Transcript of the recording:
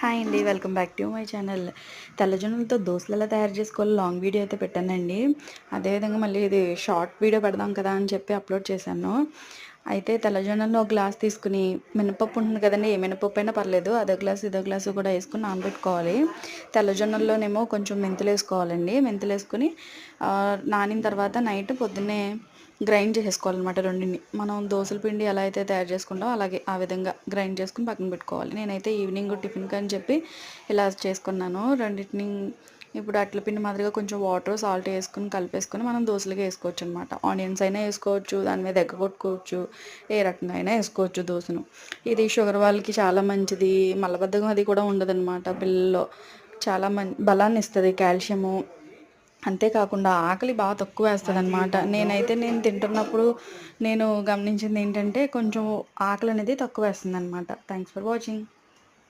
Hi అండి. Welcome back to my channel. తెల్లజొన్నలతో దోసలు ఎలా తయారు చేసుకోవాలో లాంగ్ వీడియో అయితే పెట్టానండి. అదేవిధంగా మళ్ళీ ఇది షార్ట్ వీడియో పెడదాం కదా అని చెప్పి అప్లోడ్ చేశాను. అయితే తెల్లజొన్నలను ఒక గ్లాస్ తీసుకుని, మినపప్పు ఉంటుంది కదండి, ఏ మినపప్పు అయినా పర్లేదు, అదో గ్లాసు ఇదో గ్లాసు కూడా వేసుకుని నానబెట్టుకోవాలి. తెల్లజొన్నల్లోనేమో కొంచెం మెంతులు వేసుకోవాలండి. మెంతులు వేసుకుని నానిన తర్వాత నైట్ పొద్దున్నే గ్రైండ్ చేసేసుకోవాలన్నమాట రెండింటిని. మనం దోసల పిండి ఎలా అయితే తయారు చేసుకుంటామో అలాగే ఆ విధంగా గ్రైండ్ చేసుకుని పక్కన పెట్టుకోవాలి. నేనైతే ఈవినింగ్ టిఫిన్కి అని చెప్పి ఇలా చేసుకున్నాను. రెండింటిని ఇప్పుడు అట్ల పిండి మాదిరిగా కొంచెం వాటర్ సాల్ట్ వేసుకుని కలిపేసుకొని మనం దోశలుగా వేసుకోవచ్చు అనమాట. ఆనియన్స్ అయినా వేసుకోవచ్చు, దాని మీద ఎగ్గ కొట్టుకోవచ్చు, ఏ రకంగా అయినా వేసుకోవచ్చు దోశను. ఇది షుగర్ వాళ్ళకి చాలా మంచిది. మలబద్ధకం అది కూడా ఉండదన్నమాట. పిల్లల్లో చాలా బలాన్ని ఇస్తుంది, కాల్షియము. అంతేకాకుండా ఆకలి బాగా తక్కువ వేస్తుంది అనమాట. నేను తింటున్నప్పుడు నేను గమనించింది ఏంటంటే కొంచెం ఆకలి అనేది తక్కువ వేస్తుంది అనమాట. Thanks for watching.